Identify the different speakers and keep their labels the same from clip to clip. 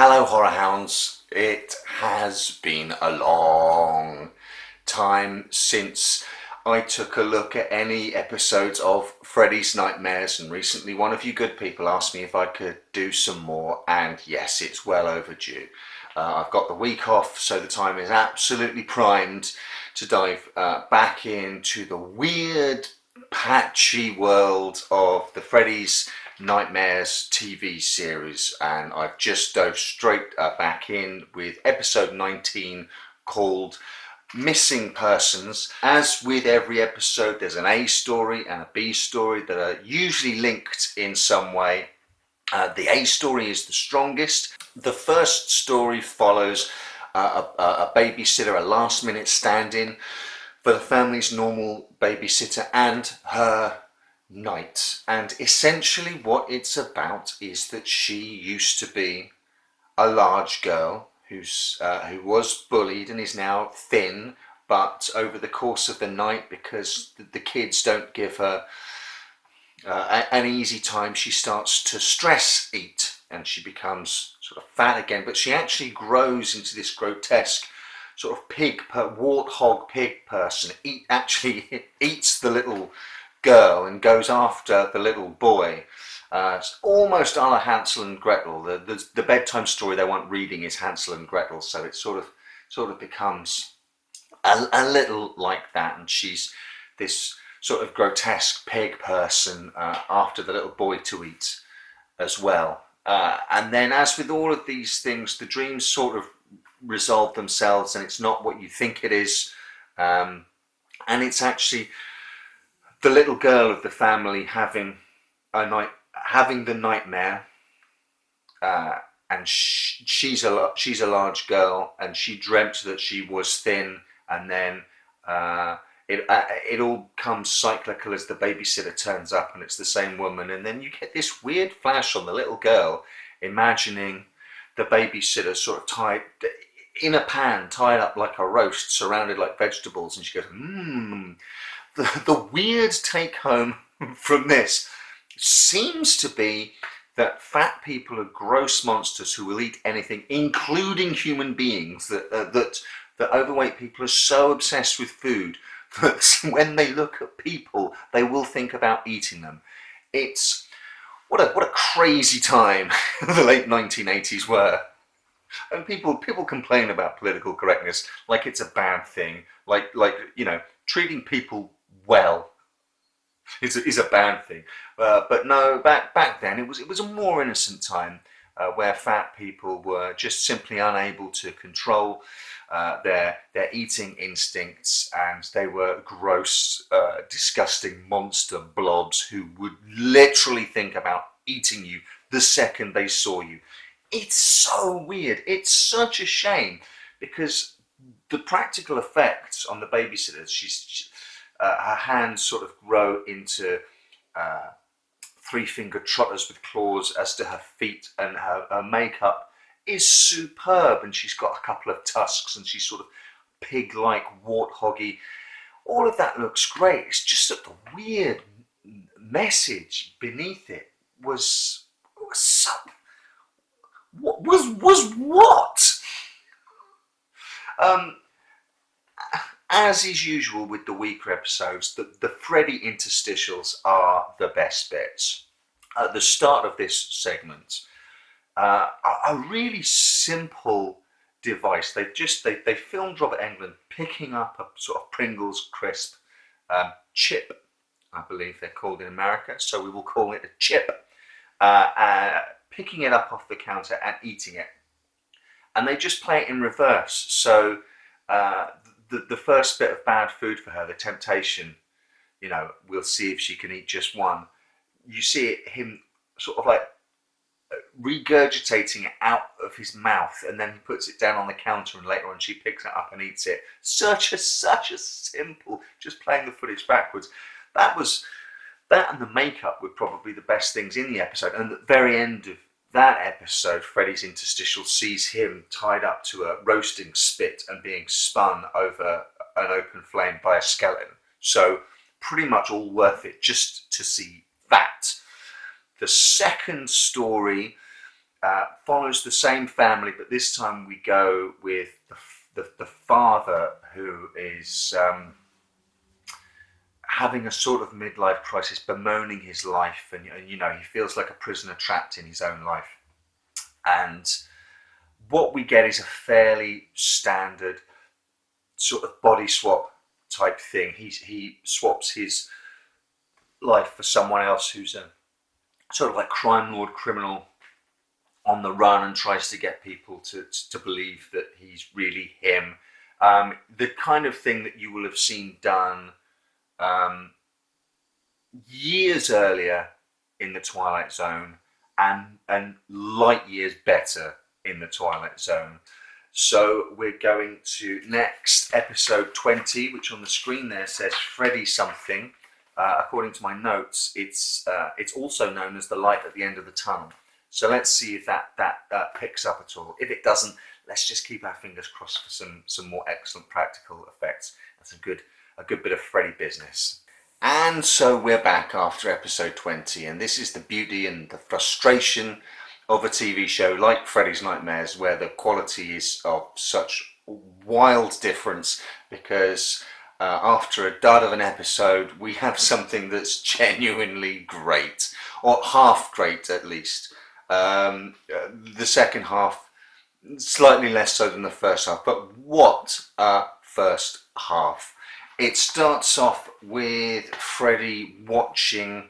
Speaker 1: Hello Horror Hounds, it has been a long time since I took a look at any episodes of Freddy's Nightmares, and recently one of you good people asked me if I could do some more, and yes, it's well overdue. I've got the week off, so the time is absolutely primed to dive back into the weird, patchy world of the Freddy's Nightmares TV series, and I've just dove straight back in with episode 19 called Missing Persons. As with every episode, there's an A story and a B story that are usually linked in some way. The A story is the strongest. The first story follows a babysitter, a last minute stand-in for the family's normal babysitter and her night. And essentially what it's about is that she used to be a large girl who was bullied and is now thin, but over the course of the night, because the kids don't give her an easy time, she starts to stress eat and she becomes sort of fat again, but she actually grows into this grotesque sort of warthog pig person. Actually eats the little girl and goes after the little boy. It's almost a la Hansel and Gretel. The bedtime story they want reading is Hansel and Gretel, so it sort of becomes a little like that, and she's this sort of grotesque pig person after the little boy to eat as well. And then, as with all of these things, the dreams sort of resolve themselves, and it's not what you think it is. And it's actually the little girl of the family having the nightmare, and she's a large girl, and she dreamt that she was thin, and then it all comes cyclical as the babysitter turns up and it's the same woman, and then you get this weird flash on the little girl imagining the babysitter sort of tied in a pan, tied up like a roast, surrounded like vegetables, and she goes, The weird take home from this seems to be that fat people are gross monsters who will eat anything, including human beings. That overweight people are so obsessed with food that when they look at people, they will think about eating them. It's what a crazy time the late 1980s were. And people complain about political correctness like it's a bad thing, like treating people well is a bad thing. But no, back then it was a more innocent time, where fat people were just simply unable to control their eating instincts, and they were gross, disgusting monster blobs who would literally think about eating you the second they saw you. It's so weird. It's such a shame, because the practical effects on the babysitter, her hands sort of grow into three-fingered trotters with claws as to her feet, and her makeup is superb, and she's got a couple of tusks, and she's sort of pig-like, warthoggy. All of that looks great. It's just that the weird message beneath it was what? As is usual with the weaker episodes, the Freddy interstitials are the best bits. At the start of this segment, a really simple device. They filmed Robert Englund picking up a sort of Pringles crisp chip, I believe they're called in America, so we will call it a chip. Picking it up off the counter and eating it, and they just play it in reverse. So the first bit of bad food for her, the temptation, we'll see if she can eat just one. You see him sort of like regurgitating it out of his mouth, and then he puts it down on the counter, and later on she picks it up and eats it. Such a simple, just playing the footage backwards. That and the makeup were probably the best things in the episode. And at the very end of that episode, Freddy's interstitial sees him tied up to a roasting spit and being spun over an open flame by a skeleton. So pretty much all worth it just to see that. The second story follows the same family, but this time we go with the father, who is having a sort of midlife crisis, bemoaning his life, and you know, he feels like a prisoner trapped in his own life. And what we get is a fairly standard sort of body swap type thing. He swaps his life for someone else who's a sort of like crime lord criminal on the run, and tries to get people to believe that he's really him. The kind of thing that you will have seen done years earlier in the Twilight Zone, and light years better in the Twilight Zone. So we're going to next episode 20, which on the screen there says Freddy something. According to my notes, it's also known as the light at the end of the tunnel. So let's see if that picks up at all. If it doesn't, let's just keep our fingers crossed for some more excellent practical effects. That's a good bit of Freddy business. And so we're back after episode 20, and this is the beauty and the frustration of a TV show like Freddy's Nightmares, where the quality is of such wild difference, because after a dud of an episode, we have something that's genuinely great, or half great at least. The second half, slightly less so than the first half, but what a first half. It starts off with Freddy watching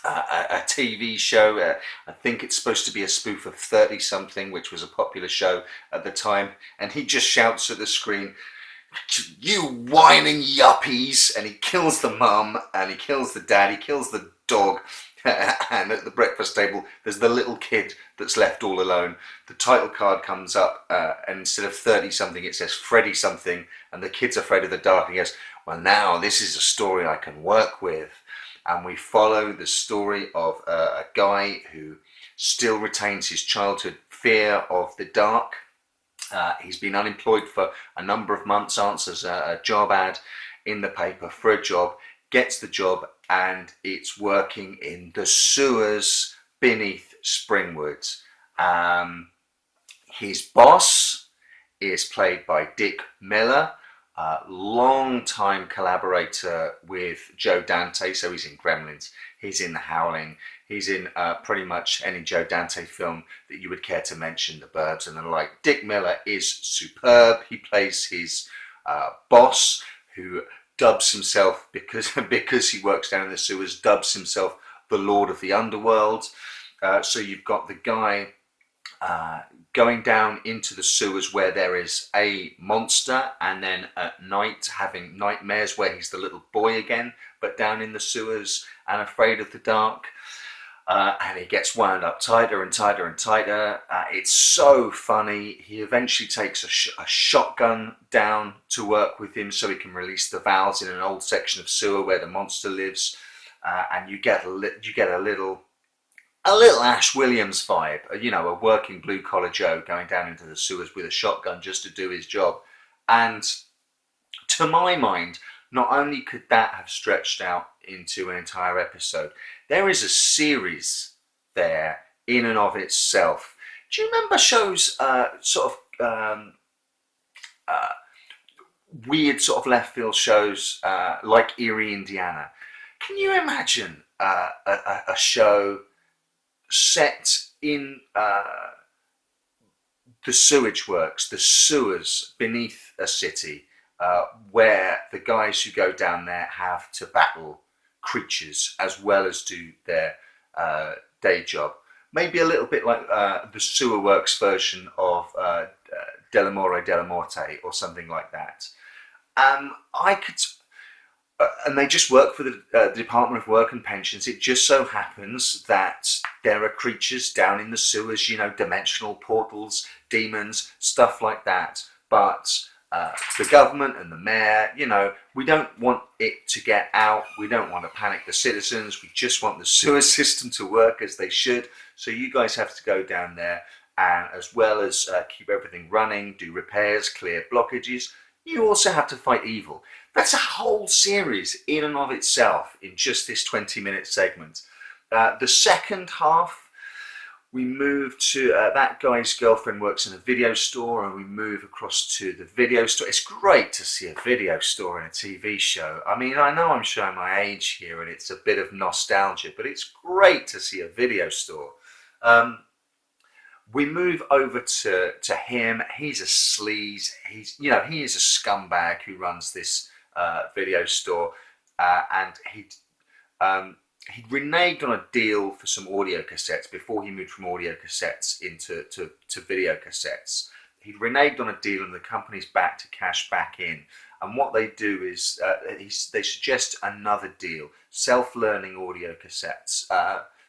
Speaker 1: a TV show. I think it's supposed to be a spoof of 30 something, which was a popular show at the time, and he just shouts at the screen, "You whining yuppies," and he kills the mum, and he kills the dad, he kills the dog, and at the breakfast table there's the little kid that's left all alone. The title card comes up, and instead of 30 something it says Freddy something, and the kid's afraid of the dark, and he goes, "Well, now this is a story I can work with." And we follow the story of a guy who still retains his childhood fear of the dark. He's been unemployed for a number of months, answers a job ad in the paper for a job, gets the job, and it's working in the sewers beneath Springwood. His boss is played by Dick Miller, long-time collaborator with Joe Dante, so he's in Gremlins, he's in The Howling, he's in pretty much any Joe Dante film that you would care to mention, The Burbs and the like. Dick Miller is superb. He plays his boss, who dubs himself, because he works down in the sewers, dubs himself the Lord of the Underworld. So you've got the guy going down into the sewers where there is a monster, and then at night having nightmares where he's the little boy again, but down in the sewers and afraid of the dark. And he gets wound up tighter and tighter and tighter. It's so funny. He eventually takes a shotgun down to work with him so he can release the valves in an old section of sewer where the monster lives. And you get a little Ash Williams vibe, you know, a working blue-collar Joe going down into the sewers with a shotgun just to do his job. And to my mind, not only could that have stretched out into an entire episode, there is a series there in and of itself. Do you remember shows, weird sort of left field shows like Erie, Indiana? Can you imagine a show set in the sewage works, the sewers beneath a city, where the guys who go down there have to battle creatures as well as do their day job? Maybe a little bit like the sewer works version of Delamore Della Morte or something like that. And they just work for the Department of Work and Pensions. It just so happens that there are creatures down in the sewers, you know, dimensional portals, demons, stuff like that. But the government and the mayor, you know, we don't want it to get out. We don't want to panic the citizens. We just want the sewer system to work as they should. So you guys have to go down there, and as well as keep everything running, do repairs, clear blockages, you also have to fight evil. That's a whole series in and of itself in just this 20-minute segment. The second half, we move to that guy's girlfriend works in a video store, and we move across to the video store. It's great to see a video store in a TV show. I mean, I know I'm showing my age here and it's a bit of nostalgia, but it's great to see a video store. We move over to him. He's a sleaze. He is a scumbag who runs this video store, and he'd reneged on a deal for some audio cassettes before he moved from audio cassettes into video cassettes. He'd reneged on a deal, and the company's back to cash back in. And what they do is they suggest another deal: self-learning audio cassettes,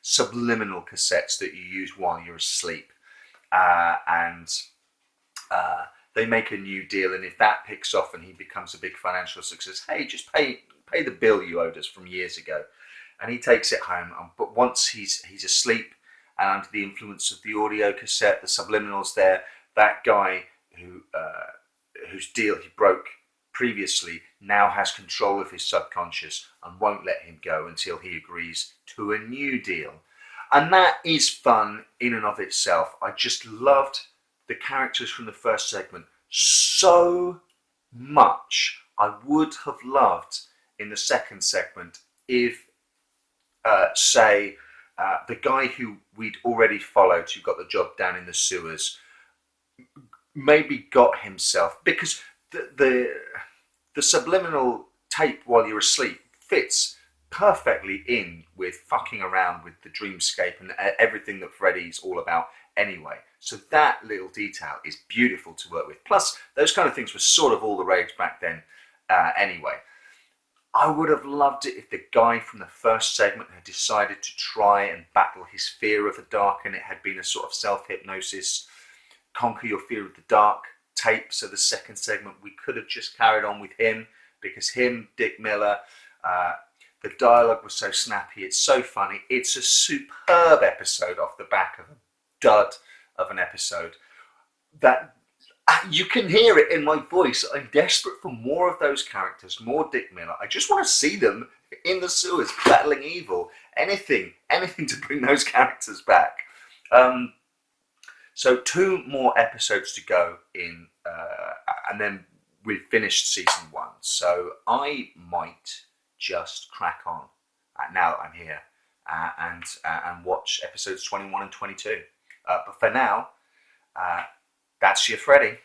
Speaker 1: subliminal cassettes that you use while you're asleep. And they make a new deal, and if that picks off and he becomes a big financial success, hey, just pay the bill you owed us from years ago. And he takes it home, but once he's asleep and under the influence of the audio cassette, the subliminals there, that guy whose deal he broke previously now has control of his subconscious and won't let him go until he agrees to a new deal. And that is fun in and of itself. I just loved the characters from the first segment so much. I would have loved in the second segment if, say, the guy who we'd already followed, who got the job down in the sewers, maybe got himself, because the subliminal tape while you're asleep fits perfectly in with fucking around with the dreamscape and everything that Freddy's all about anyway. So that little detail is beautiful to work with. Plus, those kind of things were sort of all the rage back then anyway. I would have loved it if the guy from the first segment had decided to try and battle his fear of the dark, and it had been a sort of self-hypnosis, conquer your fear of the dark tape. So the second segment, we could have just carried on with him, because him, Dick Miller, the dialogue was so snappy, it's so funny. It's a superb episode off the back of a dud of an episode. That you can hear it in my voice. I'm desperate for more of those characters, more Dick Miller. I just want to see them in the sewers battling evil. Anything to bring those characters back. So 2 more episodes to go in, and then we've finished season 1. So I might just crack on now that I'm here and watch episodes 21 and 22. But for now, that's your Freddy.